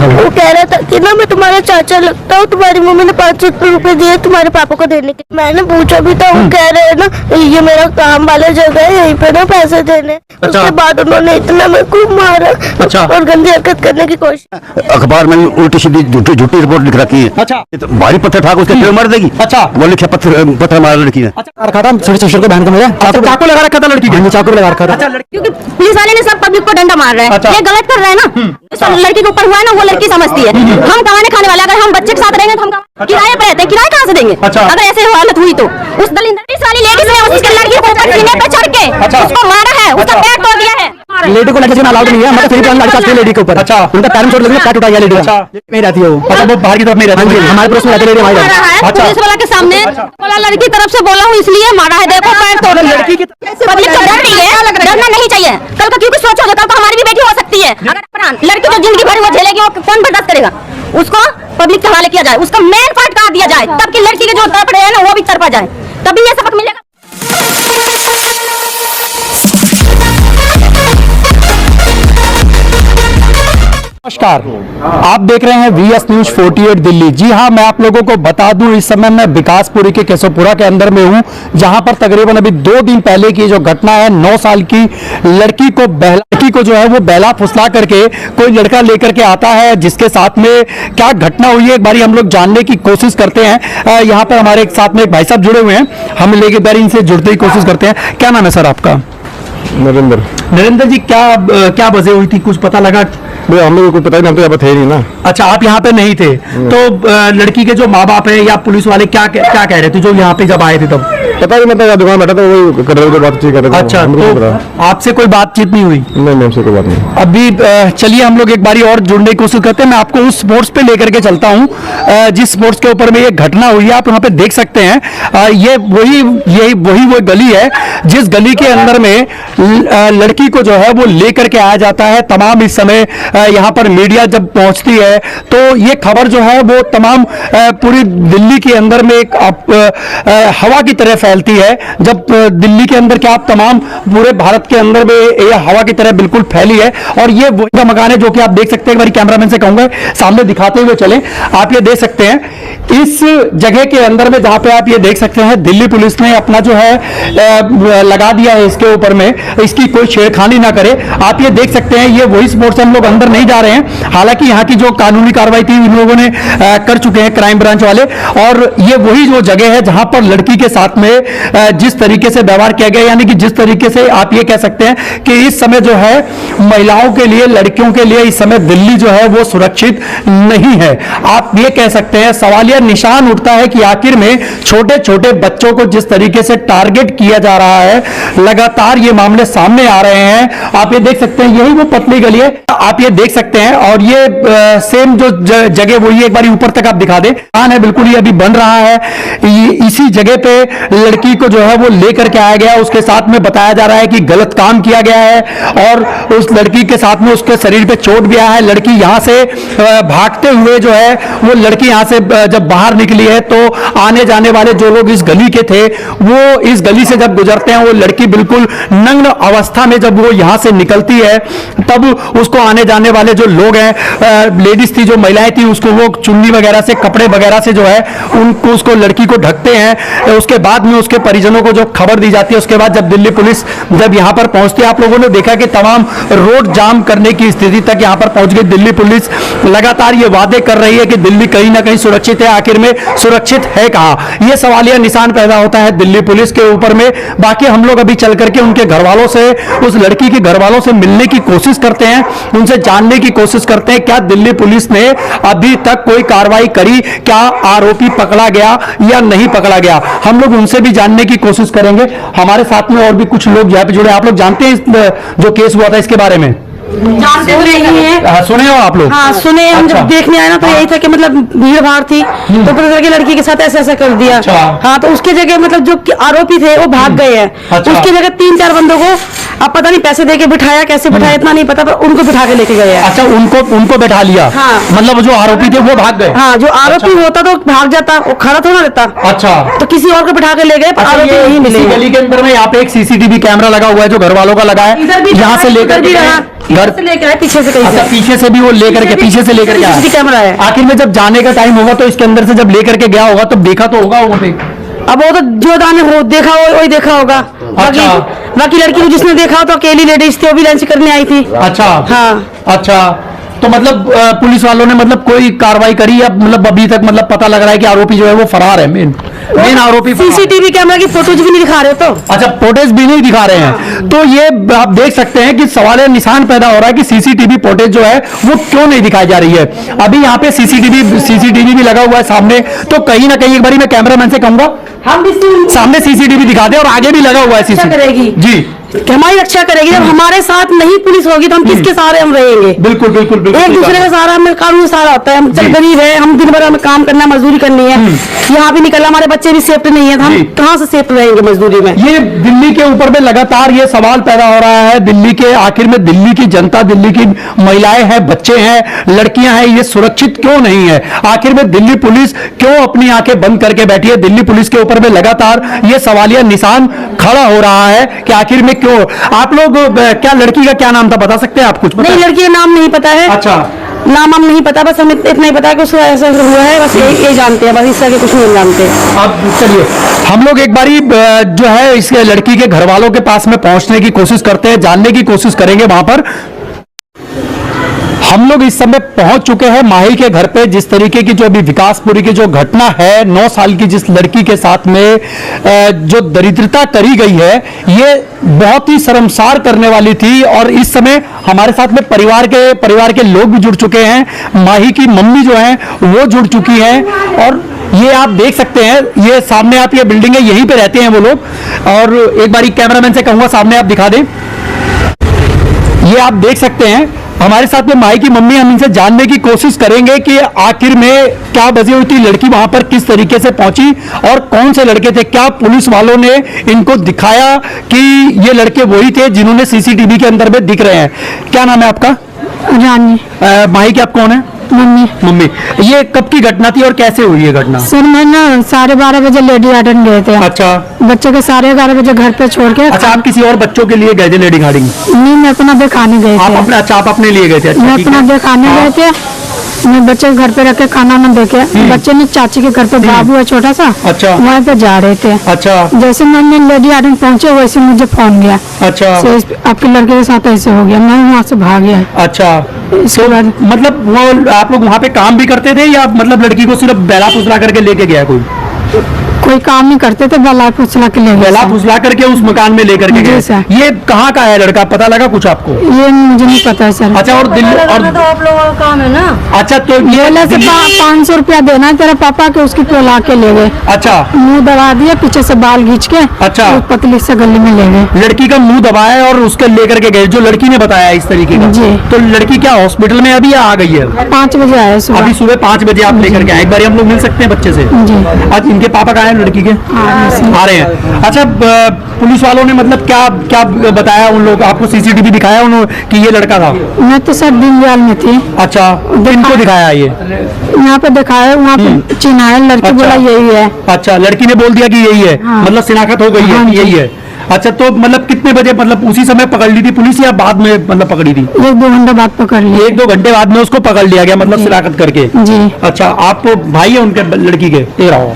वो कह रहा था कि ना मैं तुम्हारा चाचा लगता हूँ, तुम्हारी मम्मी ने 500 रुपए दिए तुम्हारे पापा को देने के। मैंने पूछा भी था, वो कह रहे हैं ना ये मेरा काम वाला जगह है, यहीं पे ना पैसे देने। उसके बाद उन्होंने इतना मेरे को मारा और गंदी हरकत करने की कोशिश। अखबार में उल्टी सीधी झूठी रिपोर्ट लिख रखी है। अच्छा, भारी पत्थर ठाक उसके पेड़ मार देगी। अच्छा, वो लिखा पत्थर मार लड़की ने। रखा था छोटे शशुर को बहन को मेरे चाकू लगा रखा था लड़की के, चाकू लगा रखा था। क्योंकि पुलिस वाले ने सब पब्लिक को डंडा मार रहे हैं, ये गलत कर रहे हैं ना। लड़की के ऊपर हुआ है ना, वो लड़की समझती है। हम कमाने खाने वाले, अगर हम बच्चे के साथ रहेंगे तो हम किराए पर रहते हैं, किराए कहाँ से देंगे? अगर ऐसे हालत हुई तो उस पुलिस वाली लेडीज ने उसके लड़की को ऊपर सीने पे चढ़ के उसको मारा है, उसका पैर तोड़ दिया है। लेडी को लड़के से अलाउड नहीं है, मतलब फिर लड़का लेडी के ऊपर। अच्छा, उनका पैर में चोट लगी, पैर टूटा गया लेडी का। नहीं रहती है वो, अच्छा वो बाहर की तरफ नहीं रहती है, हमारे पड़ोस में रहती है लेडी हमारी। पुलिस वाला के सामने बोला लड़की तरफ से बोला हूँ इसलिए मारा है, देखो पैर तोड़। लड़की की पब्लिक को डर रही है, डरना नहीं चाहिए। कल का क्योंकि सोचो, कल को हमारी भी बेटी हो सकती है। अगर लड़की जो जिंदगी भर वो झेलेगी, वो कौन बर्दाश्त करेगा? उसको पब्लिक के हवाले किया जाए, उसका मेन पार्ट काट दिया जाए, तब कि लड़की के जो तड़प रहे हैं ना वो भी तड़पा जाए, तभी ये सबक मिलेगा। नमस्कार, आप देख रहे हैं VS न्यूज 48 दिल्ली। जी हां, मैं आप लोगों को बता दूं, इस समय मैं विकासपुरी के केशवपुरा के अंदर में हूं, जहां पर तकरीबन अभी 2 दिन पहले की जो घटना है, 9 साल की लड़की को जो है वो बहला फुसला करके कोई लड़का लेकर के आता है, जिसके साथ में क्या घटना हुई है एक बारी हम लोग जानने की कोशिश करते हैं। यहाँ पर हमारे एक साथ में एक भाई साहब जुड़े हुए हैं, हम लेके बारी इनसे जुड़ने की कोशिश करते हैं। क्या नाम है सर आपका? नरेंद्र जी, क्या वजह हुई थी, कुछ पता लगा? हम लोग को पता ही नहीं, हम तो यहाँ पे थे नहीं ना। अच्छा, आप यहाँ पे नहीं थे, तो लड़की के जो माँ बाप है या पुलिस वाले क्या कह रहे थे जो यहाँ पे जब आए थे तब? पता नहीं, मतलब दुकान बैठा था, वही कर रहे थे, बातचीत कर रहे थे। अच्छा, तो आपसे कोई बातचीत नहीं हुई? नहीं, हमसे कोई बात नहीं। अभी चलिए हम लोग एक बारी और जुड़ने की कोशिश करते हैं। मैं आपको उस स्पोर्ट्स पे लेकर के चलता हूँ जिस स्पोर्ट्स के ऊपर में ये घटना हुई है। आप यहाँ पे देख सकते हैं, ये वही वो गली है जिस गली के अंदर में लड़की को जो है वो लेकर के आया जाता है। तमाम इस समय यहाँ पर मीडिया जब पहुंचती है तो ये खबर जो है वो तमाम पूरी दिल्ली के अंदर में एक हवा की तरह फैलती है। जब दिल्ली के अंदर क्या तमाम पूरे भारत के अंदर में ये हवा की तरह बिल्कुल फैली है। और ये वही मकान है जो कि आप देख सकते हैं, एक बार कैमरामैन से कहूंगा सामने दिखाते हुए चले। आप ये देख सकते हैं इस जगह के अंदर में, जहां पे आप ये देख सकते हैं दिल्ली पुलिस ने अपना जो है लगा दिया है इसके ऊपर में, इसकी कोई छेड़खानी ना करे। आप ये देख सकते हैं, ये वही स्पोर्ट्स से हम लोग अंदर नहीं जा रहे हैं, हालांकि यहाँ की जो कानूनी कार्रवाई थी इन लोगों ने कर चुके हैं क्राइम ब्रांच वाले। और ये वही जो जगह है जहां पर लड़की के साथ में जिस तरीके से व्यवहार किया गया, यानी कि जिस तरीके से आप ये कह सकते हैं कि इस समय जो है महिलाओं के लिए, लड़कियों के लिए इस समय दिल्ली जो है वो सुरक्षित नहीं है। आप ये कह सकते हैं, सवालिया निशान उठता है कि आखिर में छोटे छोटे बच्चों को जिस तरीके से टारगेट किया जा रहा है, लगातार ये मामले सामने आ रहे हैं। आप ये देख सकते हैं, यही वो पतली गली है, आप ये देख सकते हैं। और ये सेम जो जगह वो ये एक बार ऊपर तक आप दिखा दें, है बिल्कुल ये अभी बन रहा है। इसी जगह पे लड़की को जो है वो लेकर के आया गया, उसके साथ में बताया जा रहा है कि गलत काम किया गया है और उस लड़की के साथ में उसके शरीर पे चोट भी आया है। लड़की यहां से भागते हुए जो है वो लड़की यहां से जब बाहर निकली है तो आने जाने वाले जो लोग इस गली के थे वो इस गली से जब गुजरते हैं, वो लड़की बिल्कुल नग्न अवस्था में जब वो यहां से निकलती है तब उसको आने जाने वाले जो लोग हैं, लेडीज थी, जो महिलाएं थी, उसको वो चुन्नी वगैरह से, कपड़े वगैरह से जो है उनको उसको लड़की को ढकते हैं। उसके बाद में उसके परिजनों को जो खबर दी जाती है, उसके बाद जब दिल्ली पुलिस जब यहां पर पहुंचती है, आप लोगों ने देखा कि तमाम रोड जाम करने की स्थिति तक यहां पर पहुंच गई दिल्ली पुलिस। लगातार ये वादे कर रही है कि दिल्ली कहीं ना कहीं सुरक्षित है, आखिर में सुरक्षित है कहां? ये सवालिया निशान पैदा होता है दिल्ली पुलिस के ऊपर में। बाकी हम लोग अभी चल करके उनके घर वालों से, उस लड़की के घर वालों से मिलने की कोशिश करते हैं, उनसे जानने की कोशिश करते हैं क्या दिल्ली पुलिस ने अभी तक कोई कार्रवाई करी, क्या आरोपी पकड़ा गया या नहीं पकड़ा गया। हम लोग उनसे भी जानने की कोशिश करेंगे। हमारे साथ में और भी कुछ लोग यहाँ पे जुड़े। आप लोग जानते हैं जो केस हुआ था इसके बारे में? जानते नहीं है। सुने हो आप लोग? हाँ सुने। हम जब देखने आए ना तो यही था कि मतलब भीड़ भाड़ थी तो पता चला कि लड़की के साथ ऐसा कर दिया। अच्छा। हाँ, तो उसके जगह मतलब जो आरोपी थे वो भाग गए हैं। अच्छा। उसकी जगह 3-4 बंदों को अब पता नहीं पैसे देके बिठाया, कैसे बिठाया इतना नहीं पता, पर उनको बिठा के लेके गए हैं। अच्छा, उनको बैठा लिया। हाँ। मतलब जो आरोपी थे वो भाग गए? हाँ, जो आरोपी होता तो भाग जाता, वो खड़ा थोड़ा रहता। अच्छा, तो किसी और को बिठा के ले गए, पर आरोपी नहीं मिले। गली के अंदर में यहाँ पे एक CCTV कैमरा लगा हुआ है जो घर वालों का लगा है, यहाँ से लेकर घर से लेके आए, पीछे से कहीं अच्छा, से। पीछे से भी वो लेकर के पीछे से लेकर के आया। CCTV कैमरा है। आखिर में जब जाने का टाइम होगा तो इसके अंदर से जब लेकर के गया होगा तो देखा तो होगा वो पे। अब वो तो जो दाने हो देखा हो वही देखा होगा। बाकी बाकी लड़की को जिसने देखा हो तो अकेली लेडीज थी, वो भी लंच करने आई थी। अच्छा हाँ। अच्छा, तो मतलब पुलिस वालों ने मतलब कोई कार्रवाई करी या मतलब अभी तक मतलब पता लग रहा है कि आरोपी जो है वो फरार है? मेन आरोपी फरार है। CCTV कैमरा की फोटोज भी नहीं दिखा रहे हो तो। अच्छा, फुटेज भी नहीं दिखा रहे हैं, तो ये आप देख सकते हैं कि सवाल निशान पैदा हो रहा है कि सीसीटीवी फुटेज जो है वो क्यों नहीं दिखाई जा रही है। अभी यहाँ पे सीसीटीवी भी लगा हुआ है सामने, तो कहीं ना कहीं एक बारी मैं कैमरामैन से कहूंगा हम भी सामने सीसीटीवी दिखा दे और आगे भी लगा हुआ है सीसीटीवी करेगी जी, हमारी रक्षा करेगी। जब हमारे साथ नहीं पुलिस होगी तो हम किसके सहारे हम रहेंगे? बिल्कुल बिल्कुल बिल्कुल एक दूसरे का सहारा हमें कानूनी सहारा होता है। हम चल गरीब है, हम दिन भर हमें काम करना है, मजदूरी करनी है, यहाँ भी निकलना, हमारे बच्चे भी सेफ्ट नहीं है, तो हम कहाँ से सेफ्ट रहेंगे मजदूरी में? ये दिल्ली के ऊपर में लगातार ये सवाल पैदा हो रहा है। दिल्ली के आखिर में दिल्ली की जनता, दिल्ली की महिलाएं हैं, बच्चे हैं, लड़कियां हैं, ये सुरक्षित क्यों नहीं है? आखिर में दिल्ली पुलिस क्यों अपनी आंखें बंद करके बैठी है? दिल्ली पुलिस के ऊपर में लगातार ये सवालिया निशान खड़ा हो रहा है कि आखिर में क्यों? आप लोग क्या लड़की का क्या नाम था बता सकते हैं आप कुछ? नहीं, लड़की का नाम नहीं पता है। अच्छा, नाम हम नहीं पता, बस हमें इतना ही पता है कि उसको ऐसा हुआ है, बस ये जानते हैं, बस इससे आगे कुछ नहीं जानते। अब चलिए हम लोग एक बारी जो है इस लड़की के घर वालों के पास में पहुंचने की कोशिश करते हैं, जानने की कोशिश करेंगे वहां पर। हम लोग इस समय पहुंच चुके हैं माही के घर पे। जिस तरीके की जो अभी विकासपुरी की जो घटना है, 9 साल की जिस लड़की के साथ में जो दरिद्रता करी गई है, ये बहुत ही शर्मसार करने वाली थी। और इस समय हमारे साथ में परिवार के लोग भी जुड़ चुके हैं। माही की मम्मी जो है वो जुड़ चुकी है और ये आप देख सकते हैं, ये सामने आप ये बिल्डिंग है, यहीं पे रहते हैं वो लोग। और एक बारी कैमरामैन से कहूंगा सामने आप दिखा दें, ये आप देख सकते हैं हमारे साथ में माई की मम्मी। हम इनसे जानने की कोशिश करेंगे कि आखिर में क्या बजी हुई थी लड़की, वहां पर किस तरीके से पहुंची और कौन से लड़के थे। क्या पुलिस वालों ने इनको दिखाया कि ये लड़के वही थे जिन्होंने सीसीटीवी के अंदर में दिख रहे हैं? क्या नाम है आपका? रानी। माही की आप कौन है? मम्मी। ये कब की घटना थी और कैसे हुई ये घटना? सर मैं ना 12:30 बजे लेडी गार्डन गए थे। अच्छा, बच्चे को 11:30 बजे घर पे छोड़ के। अच्छा, आप किसी और बच्चों के लिए गए थे लेडी गार्डन? नहीं, मैं अपना दिखाने गए थे। आप अपने लिए गए थे? अच्छा, मैं अपना दिखाने गए थे। मैं बच्चे को घर पे रख के खाना न देके, बच्चे ने चाची के घर पे बाबू है छोटा सा, अच्छा, वहाँ पे जा रहे थे। अच्छा, जैसे मैंने लेडी गार्डन पहुंचे वैसे मुझे फोन गया। अच्छा, आपके लड़के के साथ ऐसे हो गया, मैं वहाँ से भाग गया। अच्छा, इसके बाद मतलब वो आप लोग वहाँ पे काम भी करते थे या मतलब लड़की को सिर्फ बेला फुसला करके लेके गया? कोई काम नहीं करते थे, बेला फुसला के ले गए। बेला फुसला करके उस मकान में लेकर के गए। सर। ये कहाँ का है लड़का, पता लगा कुछ आपको? ये मुझे नहीं पता है सर। अच्छा, और दिल्ली और तो आप लोगों का काम है ना। अच्छा, तो ये बोले से 500 रुपया देना है तेरे पापा के, उसकी टोला के ले गए। अच्छा, मुंह दबा दिया, पीछे से बाल खींच के। अच्छा, एक पतली से गली में ले गए। लड़की का मुंह दबाया और उसके लेकर के गए, जो लड़की ने बताया इस तरीके का? जी। तो लड़की क्या हॉस्पिटल में अभी या आ गई है? 5 बजे आए सुबह। अभी सुबह 5 बजे आप लेकर के आए। एक बार हम लोग मिल सकते हैं बच्चे से? जी। आज इनके पापा कहाँ हैं लड़की के? आ रहे हैं। अच्छा, पुलिस वालों ने मतलब क्या क्या बताया उन लोग आपको? सीसीटीवी दिखाया उन्होंने कि ये लड़का था? मैं तो सर दीनदयाल में थी। अच्छा, इनको दिखाया ये? यहाँ पे दिखाया, वहाँ पे चिन्हाया, लड़की बोला यही है। अच्छा, लड़की ने बोल दिया कि यही है? हाँ। मतलब शिनाख्त हो गई है कि यही है? अच्छा, तो मतलब कितने बजे, मतलब उसी समय पकड़ ली थी पुलिस या बाद में मतलब पकड़ी थी? 1-2 घंटे बाद पकड़ लिया। 1-2 घंटे बाद में उसको पकड़ लिया गया, मतलब शिनाख्त करके? जी। अच्छा, आप भाई है उनके लड़की के? तेरा हो।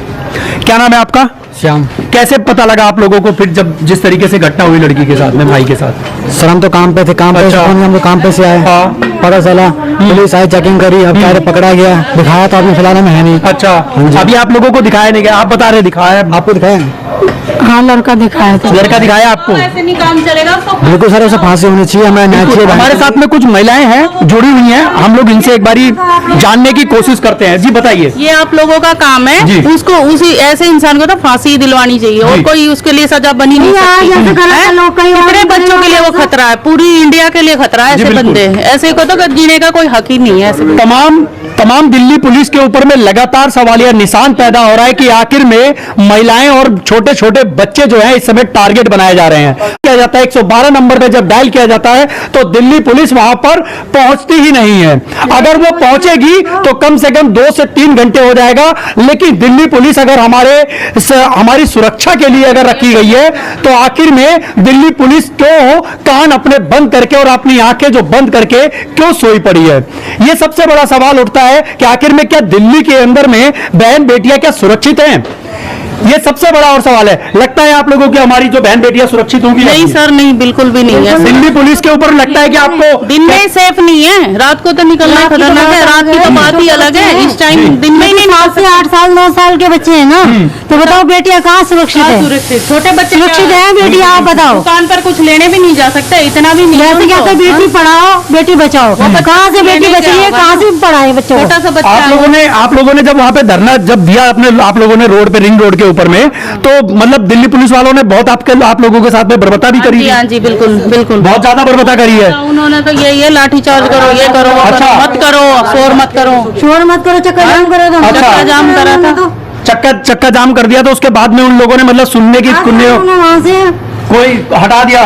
क्या नाम है आपका? श्याम। कैसे पता लगा आप लोगों को फिर जब जिस तरीके से घटना हुई लड़की के साथ में, भाई के साथ? सर हम तो काम पे थे, काम पे अच्छा। हम लोग काम पे से आए। हाँ। पता चला, पुलिस आई, चेकिंग करी, अब क्या पकड़ा गया। दिखाया तो आपने फिलहाल में है नहीं। अच्छा, अभी आप लोगों को दिखाया नहीं गया? आप बता रहे दिखाया है? आपको दिखाया? हाँ, लड़का दिखाया था। लड़का दिखाया आपको? ऐसे नहीं काम चलेगा। बिल्कुल सर, उसे फांसी होनी चाहिए, हमें न्याय चाहिए। हमारे साथ में कुछ महिलाएं हैं जुड़ी हुई हैं, हम लोग इनसे एक बारी जानने की कोशिश करते हैं। जी बताइए। ये आप लोगों का काम जी। है, उसको उसी ऐसे इंसान को तो फांसी दिलवानी चाहिए और जी। कोई उसके लिए सजा बनी नहीं सकती। कितने बच्चों के लिए वो खतरा है, पूरी इंडिया के लिए खतरा है। जी, ऐसे बिल्कुल। बंदे ऐसे को तो जीने का कोई हक ही नहीं है। ऐसे तमाम दिल्ली पुलिस के ऊपर में लगातार सवालिया निशान पैदा हो रहा है कि आखिर में महिलाएं और छोटे छोटे बच्चे जो है इस समय टारगेट बनाए जा रहे हैं। किया जाता है 112 नंबर पे जब डायल किया जाता है तो दिल्ली पुलिस वहां पर पहुंचती ही नहीं है। अगर वो पहुंचेगी तो कम से कम 2 से 3 घंटे हो जाएगा। लेकिन दिल्ली पुलिस अगर हमारी सुरक्षा के लिए अगर रखी गई है तो आखिर में दिल्ली पुलिस क्यों कान अपने बंद करके और अपनी आंखें जो बंद करके क्यों सोई पड़ी है? यह सबसे बड़ा सवाल उठता है कि आखिर में क्या दिल्ली के अंदर में बहन बेटियां क्या सुरक्षित हैं? ये सबसे बड़ा और सवाल है। लगता है आप लोगों की हमारी जो बहन बेटियां सुरक्षित होंगी? नहीं सर, नहीं, बिल्कुल भी नहीं है। दिल्ली पुलिस के ऊपर लगता है कि आपको दिन में सेफ नहीं है, रात को तो निकलना खतरनाक है। रात की तो बात ही अलग है, इस टाइम दिन में नहीं। 7 से 8 साल 9 साल के बच्चे हैं ना, तो बताओ बेटियां कहाँ सुरक्षित है? सुरक्षित छोटे बच्चे सुरक्षित है बेटियां? आप बताओ। दुकान पर कुछ लेने भी नहीं जा सकते, इतना भी नहीं। वैसे क्या तो बेटी पढ़ाओ बेटी बचाओ, कहाँ से बेटी बची है, कहाँ से पढ़ाए बच्चों को? छोटा सा बच्चा आप लोगों ने जब वहां पे धरना जब दिया आप लोगों ने रोड पे, रिंग रोड के ऊपर में, तो मतलब दिल्ली पुलिस वालों ने बहुत आप लोगों के साथ में बर्बरता भी करी है। हाँ जी, बिल्कुल बिल्कुल, बहुत ज्यादा बर्बरता करी है। उन्होंने तो ये लाठी चार्ज करो, ये करो, अच्छा। मत करो, शोर मत करो, शोर मत करो, चक्कर जाम करो। तो चक्का जाम करा था, चक्का जाम कर दिया। तो उसके बाद में उन लोगों ने मतलब सुनने की वहां से कोई हटा दिया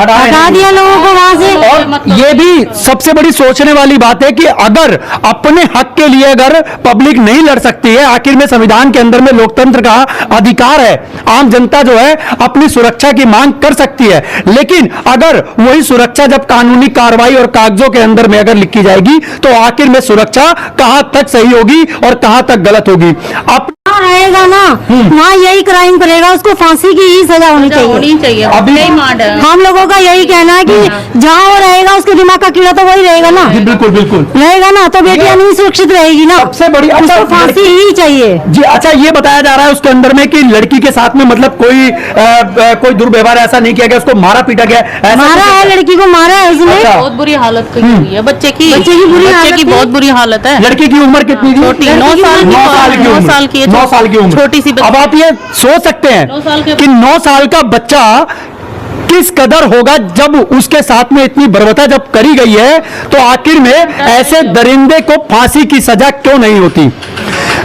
लोगों को वहां से। और ये भी सबसे बड़ी सोचने वाली बात है कि अगर अपने हक के लिए अगर पब्लिक नहीं लड़ सकती है, आखिर में संविधान के अंदर में लोकतंत्र का अधिकार है, आम जनता जो है अपनी सुरक्षा की मांग कर सकती है। लेकिन अगर वही सुरक्षा जब कानूनी कार्रवाई और कागजों के अंदर में अगर लिखी जाएगी तो आखिर में सुरक्षा कहां तक सही होगी और कहां तक गलत होगी? रहेगा ना, वहाँ यही क्राइम करेगा, उसको फांसी की ही सजा होनी चाहिए। अभी हम लोगों का यही कहना है कि जहाँ वो रहेगा उसके दिमाग का कीड़ा तो वही रहेगा ना। बिल्कुल बिल्कुल रहेगा ना, तो बेटियां नहीं सुरक्षित रहेगी ना। सबसे बड़ी उसको फांसी ही चाहिए जी। अच्छा, ये बताया जा रहा है उसके अंदर में कि लड़की के साथ में मतलब कोई दुर्व्यवहार ऐसा नहीं किया गया, उसको मारा पीटा गया? मारा है, लड़की को मारा है उसने। अच्छा। बहुत बुरी हालत की हुई है बच्चे की बहुत बुरी हालत है। लड़की की उम्र कितनी थी? छोटी, 9 साल की 9 साल की उम्र, छोटी सी। अब आप ये सोच सकते हैं 9 साल कि 9 साल का बच्चा किस कदर होगा जब उसके साथ में इतनी बर्बरता जब करी गई है। तो आखिर में ऐसे दरिंदे को फांसी की सजा क्यों नहीं होती?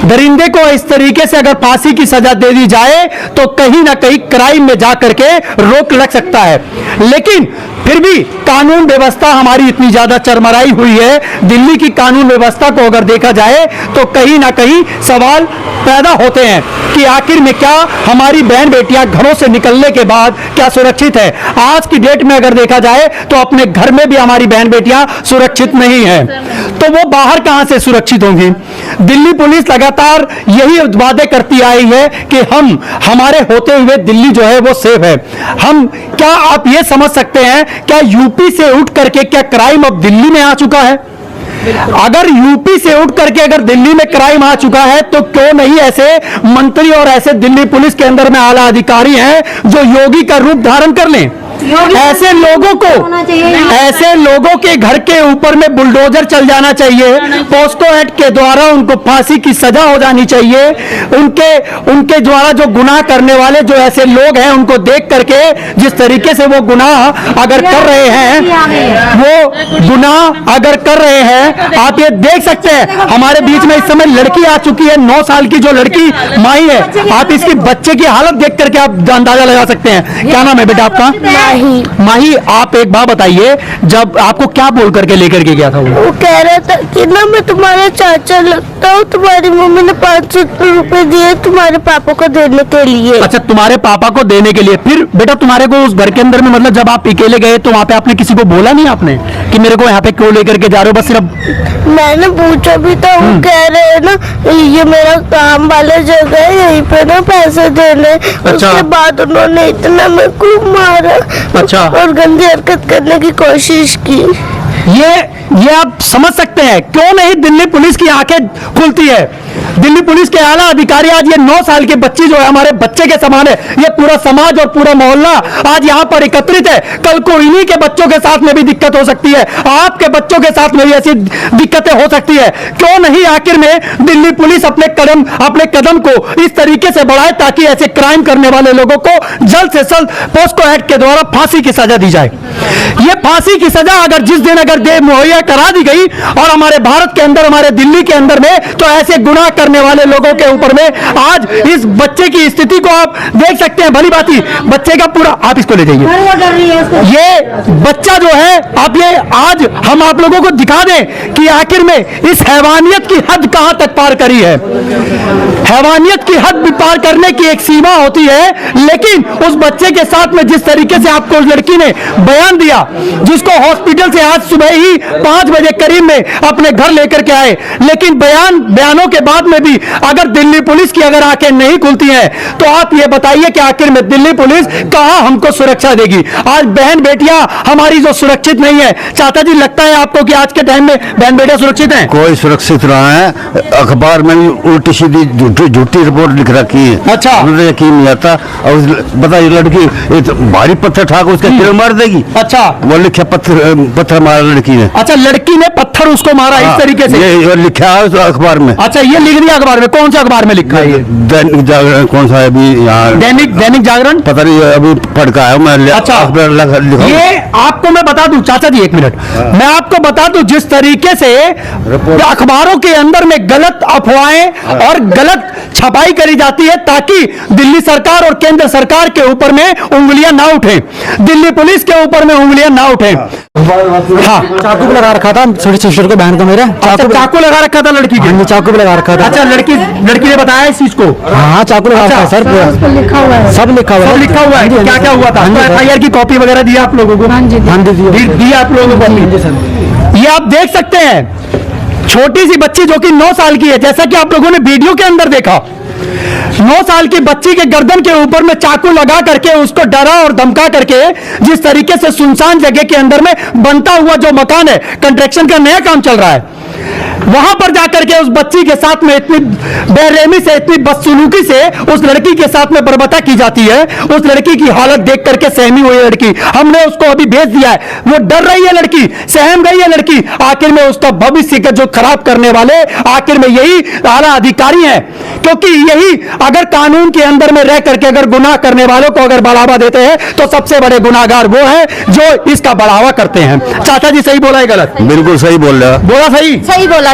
दरिंदे को इस तरीके से अगर फांसी की सजा दे दी जाए तो कहीं ना कहीं क्राइम में जाकर के रोक लग सकता है। लेकिन फिर भी कानून व्यवस्था हमारी इतनी ज्यादा चरमराई हुई है, दिल्ली की कानून व्यवस्था को अगर देखा जाए तो कहीं ना कहीं सवाल पैदा होते हैं कि आखिर में क्या हमारी बहन बेटियां घरों से निकलने के बाद क्या सुरक्षित है? आज की डेट में अगर देखा जाए तो अपने घर में भी हमारी बहन बेटियां सुरक्षित नहीं है, तो वो बाहर कहां से सुरक्षित होंगी? दिल्ली पुलिस लगातार यही वादे करती आई है कि हमारे होते हुए दिल्ली जो है वो सेफ है। क्या आप ये समझ सकते हैं क्या यूपी से उठ करके क्या क्राइम अब दिल्ली में आ चुका है? अगर यूपी से उठ करके अगर दिल्ली में क्राइम आ चुका है तो क्यों नहीं ऐसे मंत्री और ऐसे दिल्ली पुलिस के अंदर में आला अधिकारी हैं जो योगी का रूप धारण कर लें? ऐसे लोगों के घर के ऊपर में बुलडोजर चल जाना चाहिए, पोस्को एक्ट के द्वारा उनको फांसी की सजा हो जानी चाहिए। उनके द्वारा जो गुनाह करने वाले जो ऐसे लोग हैं उनको देख करके जिस तरीके से वो गुनाह अगर कर रहे हैं, आप ये देख सकते हैं। हमारे बीच में इस समय लड़की आ चुकी है, 9 साल की जो लड़की माही है, आप इसकी बच्चे की हालत देख करके आप अंदाजा लगा सकते हैं। क्या नाम है बेटा आपका? माही, आप एक बात बताइए, जब आपको क्या बोल करके लेकर के गया था वो कह रहा था कि ना मैं तुम्हारा चाचा लगता हूँ, तुम्हारी मम्मी ने 500 रुपए दिए तुम्हारे पापा को देने के लिए। अच्छा, तुम्हारे पापा को देने के लिए। फिर बेटा तुम्हारे को उस घर के अंदर में मतलब जब आप अकेले गए तो वहाँ पे आपने किसी को बोला नहीं आपने कि मेरे को यहाँ पे क्यों लेकर के जा रहे हो? बस सिर्फ मैंने पूछा भी था, वो कह रहे हैं ना ये मेरा काम वाला जगह है, यहीं पे ना पैसे देने। उसके बाद उन्होंने इतना मेरे को मारा। अच्छा। और गंदी हरकत करने की कोशिश की। ये आप समझ सकते हैं क्यों नहीं दिल्ली पुलिस की आंखें खुलती है। दिल्ली पुलिस के आला अधिकारी आज ये 9 साल की बच्ची जो है हमारे बच्चे के समान है, ये पूरा समाज और पूरा मोहल्ला आज यहाँ पर एकत्रित है। कल को इन्हीं के बच्चों के साथ में भी दिक्कत हो सकती है, आपके बच्चों के साथ में भी ऐसी दिक्कतें हो सकती है। क्यों नहीं आखिर में दिल्ली पुलिस अपने कदम को इस तरीके से बढ़ाए ताकि ऐसे क्राइम करने वाले लोगों को जल्द से जल्द पोस्को एक्ट के द्वारा फांसी की सजा दी जाए। ये फांसी की सजा अगर जिस दिन अगर दे मुहैया करा दी गई और हमारे भारत के अंदर, हमारे दिल्ली के अंदर में, तो ऐसे गुनाह करने वाले लोगों के ऊपर में आज इस बच्चे की स्थिति को आप देख सकते हैं। भली बाती बच्चे का पूरा, आप इसको ले जाइए, ये बच्चा जो है, आप ये आज हम आप लोगों को दिखा दें कि आखिर में इस हैवानियत की हद कहां तक पार करी है। हैवानियत की हद भी पार करने की एक सीमा होती है, लेकिन उस बच्चे के साथ में जिस तरीके से आपको उस लड़की ने बयान दिया, जिसको हॉस्पिटल से आज सुबह ही 5 बजे करीब में अपने घर लेकर के आए, लेकिन बयानों के बाद में भी अगर दिल्ली पुलिस की अगर आंखें नहीं खुलती हैं, तो आप ये बताइए कि आखिर में दिल्ली पुलिस कहां हमको सुरक्षा देगी। आज बहन बेटियां हमारी जो सुरक्षित नहीं है, चाचा जी लगता है आपको कि आज के टाइम में बहन बेटियां सुरक्षित हैं? कोई सुरक्षित रहा है, अखबार में भी उल्टी सीधी झूठी रिपोर्ट लिख रखी है। अच्छा, मुझे यकीन नहीं आता। और बताइए लड़की भारी पत्थर ठाक उसके सिर मार देगी। अच्छा, वो लिखा पत्थर मारा लड़की ने। अच्छा, लड़की ने पत्थर उसको मारा इस तरीके से, ये लिखा है उस अखबार में। अच्छा, ये लिख दिया अखबार में? कौन सा अखबार में लिखा है? दैनिक जागरण कौन सा है अभी यहाँ? दैनिक जागरण, पता नहीं, अभी पढ़ का है मैं। अच्छा, ये आपको मैं बता दूं चाचा जी, एक मिनट, मैं आपको बता दूं जिस तरीके से अखबारों के अंदर में गलत अफवाहें और गलत छपाई करी जाती है ताकि दिल्ली सरकार और केंद्र सरकार के ऊपर में उंगलियां ना उठे, दिल्ली पुलिस के ऊपर में उंगलियां ना उठे। हाँ, चाकू भी लगा रखा था छोटे सिस्टर को, बहन को मेरे। चाकू लगा रखा था लड़की के? चाकू भी लगा रखा था। अच्छा, लड़की ने बताया इस चीज को? हाँ, चाकू लगा रखा है सर, लिखा हुआ है, सब लिखा हुआ है। सब लिखा हुआ है। क्या क्या हुआ था? एफआईआर की कॉपी वगैरह दी आप लोगों को? हाँ जी, दी आप लोगों को। ये आप देख सकते हैं, छोटी सी बच्ची जो कि 9 साल की है, जैसा कि आप लोगों ने वीडियो के अंदर देखा, 9 साल की बच्ची के गर्दन के ऊपर में चाकू लगा करके उसको डरा और धमका करके, जिस तरीके से सुनसान जगह के अंदर में बनता हुआ जो मकान है, कंस्ट्रक्शन का नया काम चल रहा है, वहां पर जाकर के उस बच्ची के साथ में इतनी बेरहमी से, इतनी बदसलूकी से उस लड़की के साथ में बर्बरता की जाती है। उस लड़की की हालत देख करके सहमी हुई है लड़की, हमने उसको अभी भेज दिया है, वो डर रही है लड़की, सहम गई है लड़की। आखिर में उसका भविष्य का जो खराब करने वाले आखिर में यही आला अधिकारी हैं, क्योंकि यही अगर कानून के अंदर में रह करके अगर गुनाह करने वालों को अगर बढ़ावा देते हैं, तो सबसे बड़े गुनाहगार वो है जो इसका बढ़ावा करते हैं। चाचा जी सही बोला है गलत? बिल्कुल सही बोल रहा। बोला सही? सही बोला।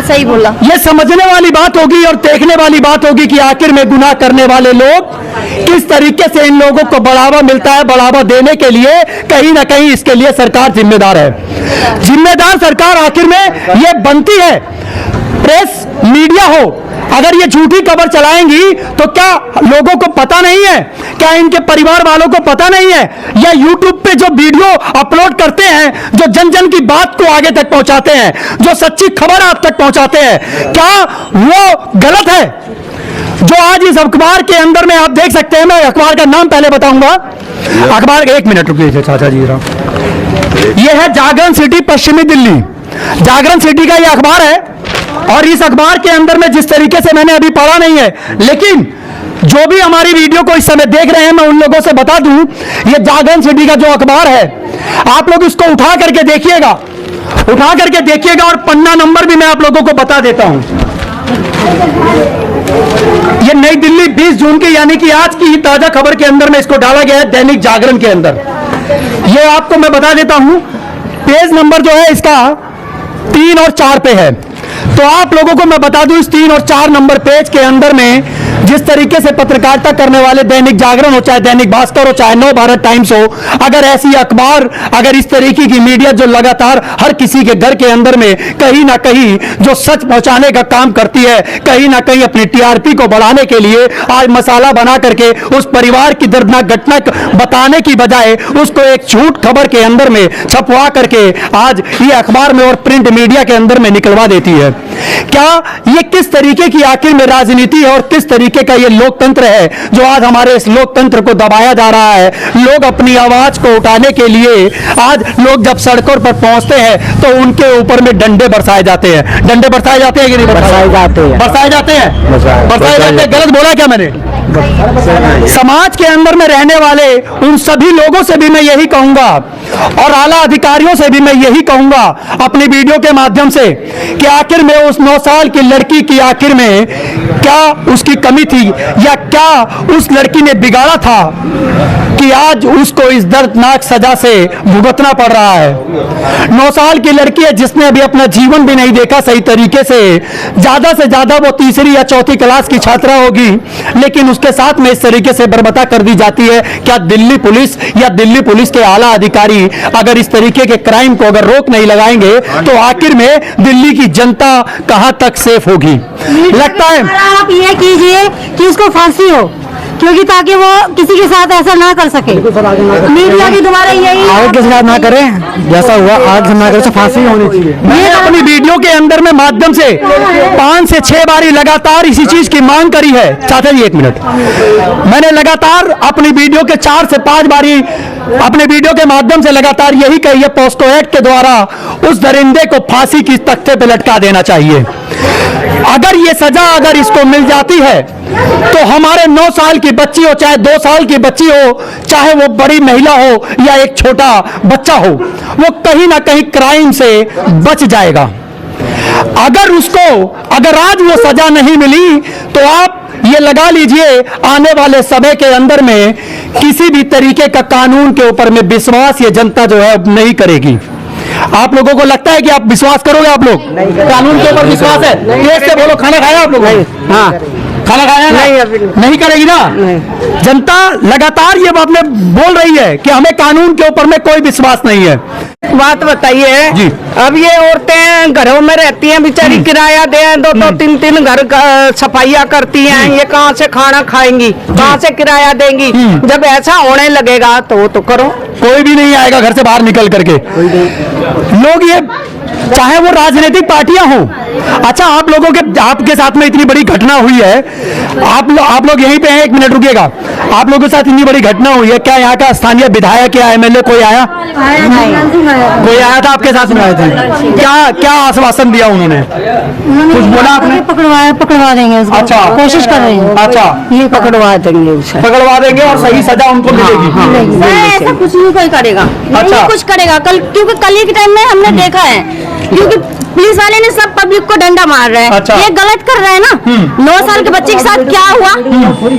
ये समझने वाली बात होगी और देखने वाली बात होगी कि आखिर में गुनाह करने वाले लोग किस तरीके से इन लोगों को बढ़ावा मिलता है। बढ़ावा देने के लिए कहीं ना कहीं इसके लिए सरकार जिम्मेदार है। जिम्मेदार सरकार आखिर में ये बनती है। प्रेस मीडिया हो, अगर ये झूठी खबर चलाएंगी तो क्या लोगों को पता नहीं है? क्या इनके परिवार वालों को पता नहीं है? या यूट्यूब पे जो वीडियो अपलोड करते हैं, जो जन जन की बात को आगे तक पहुंचाते हैं, जो सच्ची खबर आप तक पहुंचाते हैं, क्या वो गलत है? जो आज इस अखबार के अंदर में आप देख सकते हैं, मैं अखबार का नाम पहले बताऊंगा। अखबार, एक मिनट रुकिए चाचा जी, ये है जागरण सिटी पश्चिमी दिल्ली, जागरण सिटी का ये अखबार है। और इस अखबार के अंदर में जिस तरीके से मैंने अभी पढ़ा नहीं है, लेकिन जो भी हमारी वीडियो को इस समय देख रहे हैं, मैं उन लोगों से बता दूं, ये जागरण सिटी का जो अखबार है, आप लोग इसको उठा करके देखिएगा, उठा करके देखिएगा, और पन्ना नंबर भी मैं आप लोगों को बता देता हूं। ये नई दिल्ली 20 जून की, यानी कि आज की ताजा खबर के अंदर में इसको डाला गया है, दैनिक जागरण के अंदर। ये आपको मैं बता देता हूं, पेज नंबर जो है इसका 3 और 4 पे है। तो आप लोगों को मैं बता दूं, इस 3 और 4 नंबर पेज के अंदर में जिस तरीके से पत्रकारिता करने वाले दैनिक जागरण हो, चाहे दैनिक भास्कर हो, चाहे नव भारत टाइम्स हो, अगर ऐसी अखबार, अगर इस तरीके की मीडिया जो लगातार हर किसी के घर के अंदर में कहीं ना कहीं जो सच पहुंचाने का काम करती है, कहीं ना कहीं अपनी टीआरपी को बढ़ाने के लिए आज मसाला बना करके उस परिवार की दर्दनाक घटना बताने की बजाय उसको एक झूठ खबर के अंदर में छपवा करके आज ये अखबार में और प्रिंट मीडिया के अंदर में निकलवा देती है। क्या ये किस तरीके की आखिर में राजनीति है और किस तरीके का ये लोकतंत्र है जो आज हमारे इस लोकतंत्र को दबाया जा रहा है? लोग अपनी आवाज को उठाने के लिए आज लोग जब सड़कों पर पहुंचते हैं तो उनके ऊपर में डंडे बरसाए जाते हैं। डंडे बरसाए जाते हैं कि नहीं बरसाए जाते हैं? बरसाए जाते हैं, बरसाए जाते हैं। गलत बोला क्या मैंने? समाज के अंदर में रहने वाले उन सभी लोगों से भी मैं यही कहूंगा और आला अधिकारियों से भी मैं यही कहूंगा अपनी वीडियो के माध्यम से कि आखिर में उस 9 साल की लड़की की आखिर में क्या उसकी कमी थी या क्या उस लड़की ने बिगाड़ा था कि आज उसको इस दर्दनाक सजा से भुगतना पड़ रहा है। 9 साल की लड़की है जिसने अभी अपना जीवन भी नहीं देखा सही तरीके से। ज्यादा से ज्यादा वो तीसरी या चौथी क्लास की छात्रा होगी, लेकिन उसके साथ में इस तरीके से बर्बरता कर दी जाती है। क्या दिल्ली पुलिस या दिल्ली पुलिस के आला अधिकारी अगर इस तरीके के क्राइम को अगर रोक नहीं लगाएंगे तो आखिर में दिल्ली की जनता कहां तक सेफ होगी? लगता है आप ये कीजिए कि उसको फांसी हो, क्योंकि ताकि वो किसी के साथ ऐसा ना कर सके। मीडिया की तुम्हारे यही आगे के साथ ना करें, जैसा हुआ आज ना करें, फांसी होनी चाहिए। मैं अपनी वीडियो के अंदर में माध्यम से 5 से 6 बारी लगातार इसी चीज की मांग करी है। चाचा जी 1 मिनट, मैंने लगातार अपनी वीडियो के 4 से 5 बारी अपने वीडियो के माध्यम से लगातार यही कही है, पॉस्को एक्ट के द्वारा उस दरिंदे को फांसी की तख्ते पे लटका देना चाहिए। अगर ये सजा अगर इसको मिल जाती है तो हमारे 9 साल की बच्ची हो, चाहे 2 साल की बच्ची हो, चाहे वो बड़ी महिला हो या एक छोटा बच्चा हो, वो कहीं ना कहीं क्राइम से बच जाएगा। अगर आज वो सजा नहीं मिली तो आप ये लगा लीजिए आने वाले समय के अंदर में किसी भी तरीके का कानून के ऊपर में विश्वास ये जनता जो है नहीं करेगी। आप लोगों को लगता है कि आप विश्वास करोगे? आप लोग कानून के ऊपर विश्वास है? तेज से बोलो, खाना खाया आप लोग? हाँ, खाना खाया ना? नहीं करेगी ना जनता? लगातार ये आपने बोल रही है कि हमें कानून के ऊपर में कोई विश्वास नहीं है। बात बताइए जी। अब ये औरतें घरों में रहती हैं बेचारी, किराया दे 2-3 घर सफाइयाँ करती हैं, ये कहाँ से खाना खाएंगी, कहाँ से किराया देंगी? जब ऐसा होने लगेगा तो करो। कोई भी नहीं आएगा घर से बाहर निकल करके। लोग ये चाहे वो राजनीतिक पार्टियां हों। अच्छा, आप लोगों के आपके साथ में इतनी बड़ी घटना हुई है, आप लोग यहीं पे हैं, 1 मिनट रुकिएगा। आप लोगों के साथ इतनी बड़ी घटना हुई है, क्या यहाँ का स्थानीय विधायक या एमएलए कोई आया? कोई आया था आपके साथ में? आए थे? क्या आश्वासन दिया उन्होंने? कुछ बोला आपने? पकड़वा देंगे उसको। अच्छा, कोशिश कर रहे हैं। अच्छा, ये पकड़वा देंगे उसे, पकड़वा देंगे और सही सजा उनको मिलेगी। ऐसा कुछ नहीं कोई करेगा, अच्छा। नहीं कुछ करेगा कल, क्योंकि कल ही के टाइम में हमने देखा है, क्योंकि पुलिस वाले ने सब पब्लिक को डंडा मार रहे हैं। अच्छा। ये गलत कर रहे हैं ना। 9 साल के बच्चे के साथ क्या हुआ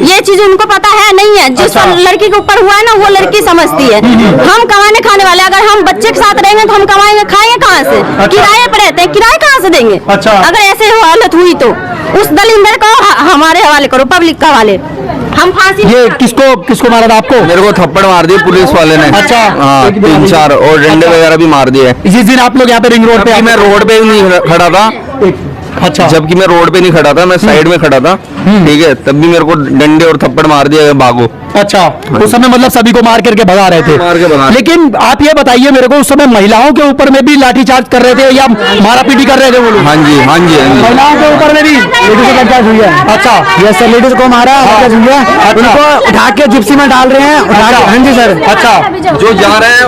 ये चीज उनको पता है नहीं है। जिस लड़की के ऊपर हुआ है ना वो लड़की समझती है। हम कमाने खाने वाले, अगर हम बच्चे के साथ रहेंगे तो हम कमाएंगे खाएंगे कहाँ से? किराए पर रहते हैं, किराए कहाँ से देंगे? अच्छा। अगर ऐसे हालत हुई तो उस दलिंदर को हमारे हवाले करो, पब्लिक का हवाले। हम फांसी ये किसको मारा था आपको? मेरे को थप्पड़ मार दिए पुलिस वाले ने। अच्छा। हाँ, 3-4 और डंडे वगैरह भी मार दिए। जिस दिन आप लोग यहाँ पे रिंग रोड पे, मैं रोड पे नहीं खड़ा था। अच्छा, जबकि मैं रोड पे नहीं खड़ा था, मैं साइड में खड़ा था, ठीक है, तब भी मेरे को डंडे और थप्पड़ मार दिया, भागो। अच्छा, उस समय मतलब सभी को मार करके भगा रहे थे। लेकिन आप ये बताइए मेरे को, उस समय महिलाओं के ऊपर में भी लाठीचार्ज कर रहे थे या मारा पीटी कर रहे थे वो लोग? हाँ जी, हाँ जी, हाँ जी। महिलाओं के ऊपर में भी लेडीज हुई है? अच्छा, ये सर लेडीज को मारा, उनको उठा के जिप्सी में डाल रहे हैं। हाँ जी सर। अच्छा, जो जा रहे हैं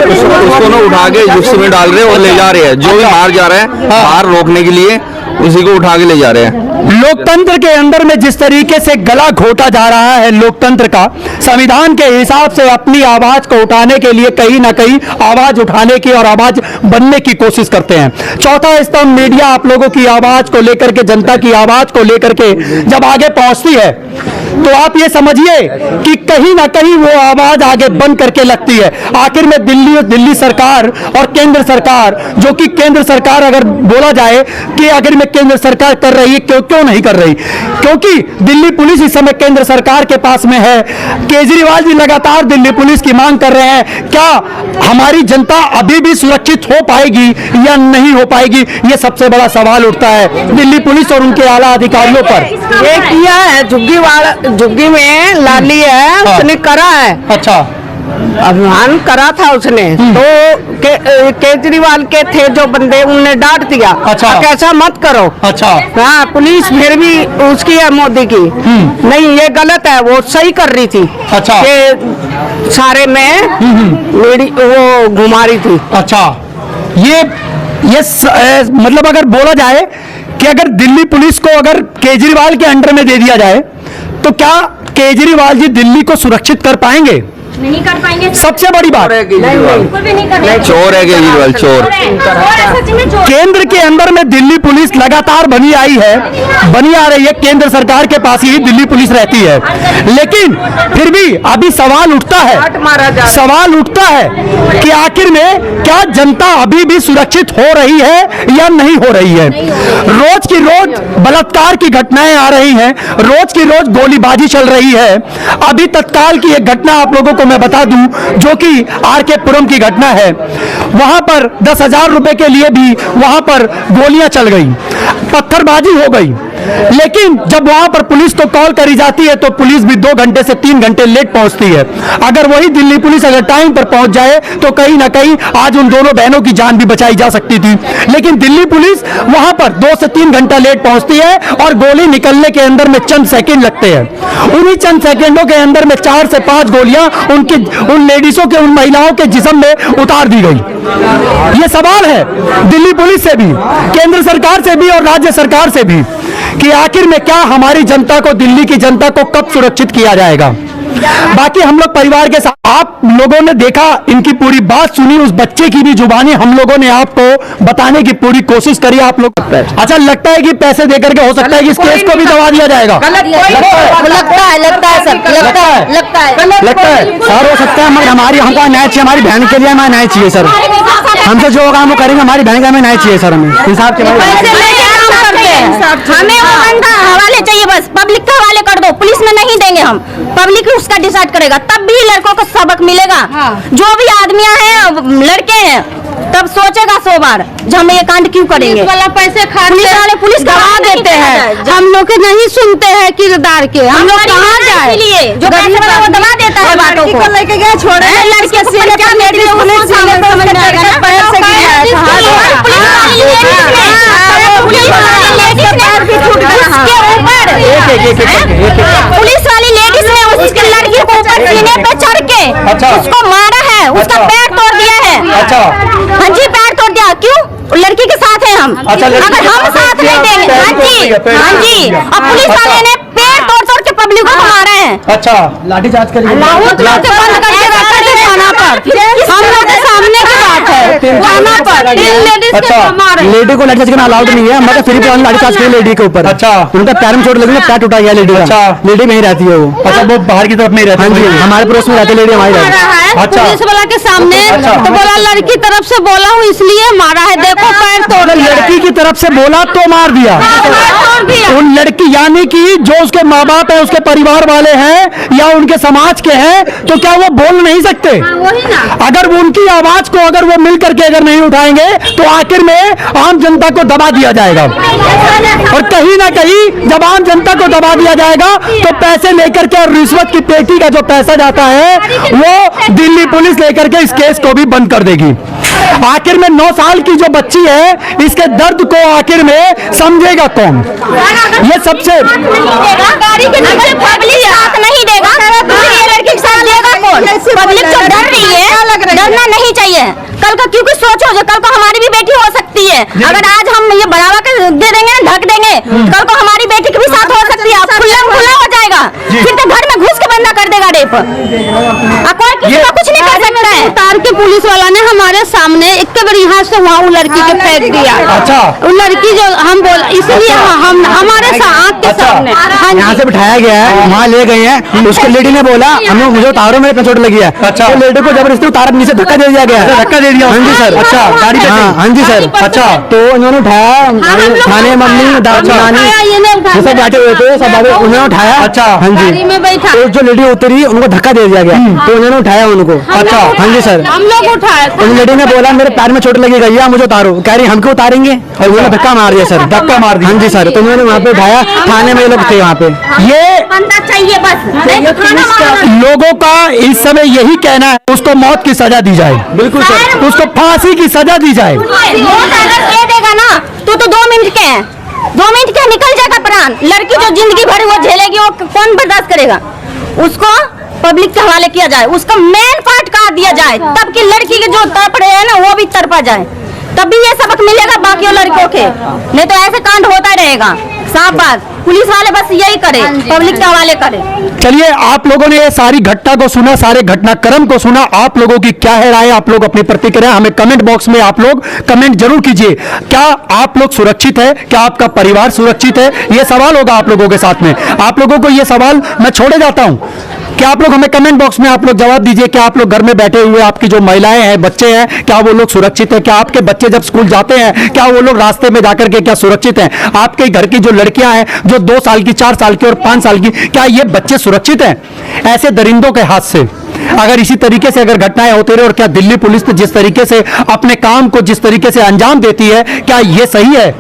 उसको ना उठा के जिप्सी में डाल रहे हैं और ले जा रहे हैं। जो भी बाहर जा रहे हैं बाहर रोकने के लिए उसी को उठा के ले जा रहे हैं। लोकतंत्र के अंदर में जिस तरीके से गला घोटा जा रहा है लोकतंत्र का, संविधान के हिसाब से अपनी आवाज को उठाने के लिए कहीं ना कहीं आवाज उठाने की और आवाज बनने की कोशिश करते हैं। चौथा स्तंभ मीडिया आप लोगों की आवाज को लेकर के, जनता की आवाज को लेकर के जब आगे पहुंचती है तो आप ये समझिए कि कहीं ना कहीं वो आवाज आगे बन करके लगती है। आखिर में दिल्ली सरकार और केंद्र सरकार, जो कि केंद्र सरकार अगर बोला जाए कि आखिर में केंद्र सरकार कर रही है, क्यों नहीं कर रही? क्योंकि दिल्ली पुलिस इस समय केंद्र सरकार के पास में है। केजरीवाल जी लगातार दिल्ली पुलिस की मांग कर रहे हैं। क्या हमारी जनता अभी भी सुरक्षित हो पाएगी या नहीं हो पाएगी? ये सबसे बड़ा सवाल उठता है दिल्ली पुलिस और उनके आला अधिकारियों पर। ये किया है झुग्गी में लाली है, उसने करा है। अच्छा, अभियान करा था उसने, तो केजरीवाल के थे जो बंदे, उनने डांट दिया। अच्छा। कैसा मत करो। अच्छा। हाँ, पुलिस फिर भी उसकी है मोदी की। नहीं, ये गलत है, वो सही कर रही थी। अच्छा। ये सारे में वो घुमा रही थी। अच्छा, ये मतलब अगर बोला जाए कि अगर दिल्ली पुलिस को अगर केजरीवाल के अंडर में दे दिया जाए तो क्या केजरीवाल जी दिल्ली को सुरक्षित कर पाएंगे? नहीं कर पाएंगे। सबसे बड़ी बात, बिल्कुल भी नहीं करेंगे। चोर है केजरीवाल, चोर। सच में चोर। केंद्र के अंदर में दिल्ली पुलिस लगातार बनी आ रही है। केंद्र सरकार के पास ही दिल्ली पुलिस रहती है, लेकिन फिर भी अभी सवाल उठता है कि आखिर में क्या जनता अभी भी सुरक्षित हो रही है या नहीं हो रही है। रोज की रोज बलात्कार की घटनाएं आ रही हैं, रोज की रोज गोलीबाजी चल रही है। अभी तत्काल की एक घटना आप लोगों को मैं बता दूं, जो कि आरके पुरम की घटना है। वहां पर 10,000 रुपए के लिए भी वहां पर गोलियां चल गई, पत्थरबाजी हो गई, लेकिन जब वहां पर पुलिस को कॉल करी जाती है तो पुलिस भी 2 घंटे से 3 घंटे लेट पहुंचती है। अगर वही दिल्ली पुलिस अगर टाइम पर पहुंच जाए तो कहीं ना कहीं आज उन दोनों बहनों की जान भी बचाई जा सकती थी, लेकिन दिल्ली पुलिस वहां पर 2 से 3 घंटा लेट पहुंचती है और गोली निकलने के अंदर में चंद सेकंड लगते हैं। उन्हीं चंद सेकंडों के अंदर में 4 से 5 गोलियां उन लेडीजों के, उन महिलाओं के जिस्म में उतार दी गई। ये सवाल है दिल्ली पुलिस से भी, केंद्र सरकार से भी और राज्य सरकार से भी कि आखिर में क्या हमारी जनता को, दिल्ली की जनता को कब सुरक्षित किया जाएगा। बाकी हम लोग परिवार के साथ, आप लोगों ने देखा, इनकी पूरी बात सुनी, उस बच्चे की भी जुबानी हम लोगों ने आपको बताने की पूरी कोशिश करी। आप लोग अच्छा लगता है कि पैसे देकर के हो सकता है कि इस केस को भी दबा दिया जाएगा? लगता है सर, लगता है सर, हो सकता है, मगर हमको न्याय चाहिए, हमारी बहन के लिए हमें न्याय चाहिए सर। हमसे जो होगा हम वो करेंगे, हमारी बहन का हमें न्याय चाहिए सर। हमें हिसाब के हमें वो बंदा हवाले चाहिए, बस पब्लिक के हवाले कर दो, पुलिस में नहीं देंगे हम, पब्लिक उसका डिसाइड करेगा, तब भी लड़कों को सबक मिलेगा। जो भी आदमियां हैं, लड़के हैं, तब सोचेगा 100 बार जो हम ये कांड क्यों करेंगे। वाला पैसे पुलिस दबा देते हैं, हम लोग नहीं सुनते हैं किरदार के, हम लोग कहाँ जाए, जो पैसे वाला वो दबा देता है बातों को, लेके गया छोड़े लड़के को पुलिस वाली लेडीज ने उसकी लड़की को ऊपर सीने पे चढ़ के उसको मारा है, उसका पैर तोड़ दिया है। हाँ जी, पैर तोड़ दिया। क्यों? लड़की के साथ है हम, अगर हम साथ नहीं देंगे। हाँ जी, और पुलिस वाले ने पैर तोड़ के पब्लिक को मारा है। अच्छा, लाठीचार्ज करिए, बंद करके रखा है थाना पर, हम लोग के सामने की बात है, थाना पर 3 लेडीज के मारे। लेडी को लाठीचार्ज करना अलाउड नहीं है, मगर फिर भी लाठीचार्ज करिए लेडी के ऊपर। अच्छा, उनका पैर में चोट लगी, पैर टूटा गया लेडी का। अच्छा, लेडी में ही रहती है वो। अच्छा, वो बाहर की तरफ में रहती है। हाँ जी, हमारे पड़ोस में रहती है लेडी, हमारी रहती है। अच्छा, पुलिस वाला के सामने तो बोला लड़की तरफ से बोला हूँ इसलिए मारा है, देखो पैर तोड़। लड़की की तरफ से बोला तो मार दिया। उन लड़की यानी कि जो उसके माँ बाप है, उसके परिवार वाले हैं या उनके समाज के हैं, तो क्या वो बोल नहीं सकते? अगर वो उनकी आवाज को अगर वो मिल करके अगर नहीं उठाएंगे तो आखिर में आम जनता को दबा दिया जाएगा। और कहीं ना कहीं जब आम जनता को दबा दिया जाएगा तो पैसे लेकर के और रिश्वत की पेटी का जो पैसा जाता है वो दिल्ली पुलिस लेकर के इस केस को भी बंद कर देगी। आखिर में 9 साल की जो बच्ची है, इसके दर्द को आखिर में समझेगा कौन? ये सबसे पब्लिक साथ नहीं देगा, ये लड़की के साथ देगा कौन? पब्लिक जो डर रही है, डरना नहीं चाहिए। कल का क्योंकि सोचो, जो कल को हमारी भी बेटी हो सकती है, अगर आज हम ये बढ़ावा कर दे देंगे ना, ढक देंगे, कल को हमारी बेटी के भी साथ हो सकती है, खुला हो जाएगा, फिर तो घर में घुस के बंदा कर देगा रेप, कोई किसी का कुछ नहीं कर सकता है। तार के पुलिस वाला ने हमारे सामने एक बार यहाँ से वहाँ लड़की के फेंक दिया। अच्छा, वो लड़की जो हम बोल, इसलिए हम हमारे आँख के सामने यहाँ से बिठाया गया है, वहाँ ले गए हैं, उसको लेडी ने बोला हम लोग मुझे उतारो, मेरे पे चोट लगी है। अच्छा, तो लेडी को जबरदस्ती उतारा, नीचे धक्का दे दिया गया। धक्का दे दिया? हाँ जी सर। अच्छा, गाड़ी पे? हाँ जी सर। अच्छा, तो उन्होंने उठाया, थाने मम्मी दादी नानी सब बैठे हुए थे, सब उन्होंने उठाया। अच्छा, हाँ जी, तो जो लेडी उतरी उनको धक्का दे दिया गया, तो उन्होंने उठाया उनको। अच्छा, हाँ जी सर, हम लोग उठाए। उन लेडी ने बोला मेरे पैर में चोट लगी गई है, मुझे उतारो। कह रही हमको उतारेंगे, और उन्होंने धक्का मार दिया सर, धक्का मार दिया। हाँ जी सर, तो उन्होंने वहाँ पे उठाया, थाने में लोग थे वहाँ पे। ये बंदा चाहिए बस, लोगों का इस समय यही कहना है, उसको मौत की सजा दी जाए। बिल्कुल सर, उसको फांसी की सजा दी जाए। दे देगा ना तो 2 मिनट के हैं, 2 मिनट के निकल जाएगा प्राण। लड़की जो जिंदगी भर वो झेलेगी, वो कौन बर्दाश्त करेगा? उसको पब्लिक के हवाले किया जाए, उसका मेन पार्ट काट दिया जाए, तब की लड़की के जो तड़प रहे हैं ना वो भी तड़पा जाए, तभी ये सबक मिलेगा बाकी लड़कों के, नहीं तो ऐसे कांड होता रहेगा। साफ बात। पुलिस वाले बस यही करे, पब्लिक के हवाले करे। चलिए, आप लोगों ने ये सारी घटना को सुना, सारे घटनाक्रम को सुना। आप लोगों की क्या है राय? आप लोग अपनी प्रतिक्रिया हमें कमेंट बॉक्स में आप लोग कमेंट जरूर कीजिए। क्या आप लोग सुरक्षित है? क्या आपका परिवार सुरक्षित है? ये सवाल होगा आप लोगों के साथ में। आप लोगों को ये सवाल मैं छोड़े जाता हूं कि आप लोग हमें कमेंट बॉक्स में आप लोग जवाब दीजिए। क्या आप लोग घर में बैठे हुए, आपकी जो महिलाएं हैं, बच्चे हैं, क्या वो लोग सुरक्षित है? क्या आपके बच्चे जब स्कूल जाते हैं, क्या वो लोग रास्ते में जाकर के क्या सुरक्षित हैं? आपके घर की जो लड़कियां हैं, जो 2 साल की, 4 साल की और 5 साल की, क्या ये बच्चे सुरक्षित हैं ऐसे दरिंदों के हाथ से? अगर इसी तरीके से अगर घटनाएं होती रहे और क्या दिल्ली पुलिस जिस तरीके से अपने काम को जिस तरीके से अंजाम देती है, क्या ये सही है?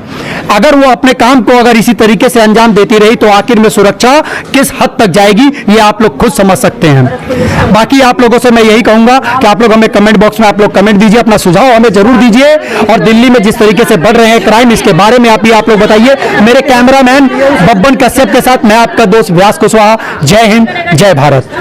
अगर वो अपने काम को अगर इसी तरीके से अंजाम देती रही तो आखिर में सुरक्षा किस हद तक जाएगी, ये आप लोग खुद समझ सकते हैं। बाकी आप लोगों से मैं यही कहूंगा कि आप लोग हमें कमेंट बॉक्स में आप लोग कमेंट दीजिए, अपना सुझाव हमें जरूर दीजिए। और दिल्ली में जिस तरीके से बढ़ रहे हैं क्राइम, इसके बारे में आप लोग बताइए। मेरे कैमरामैन बब्बन कश्यप के साथ मैं आपका दोस्त व्यास कुशवाहा। जय हिंद, जय भारत।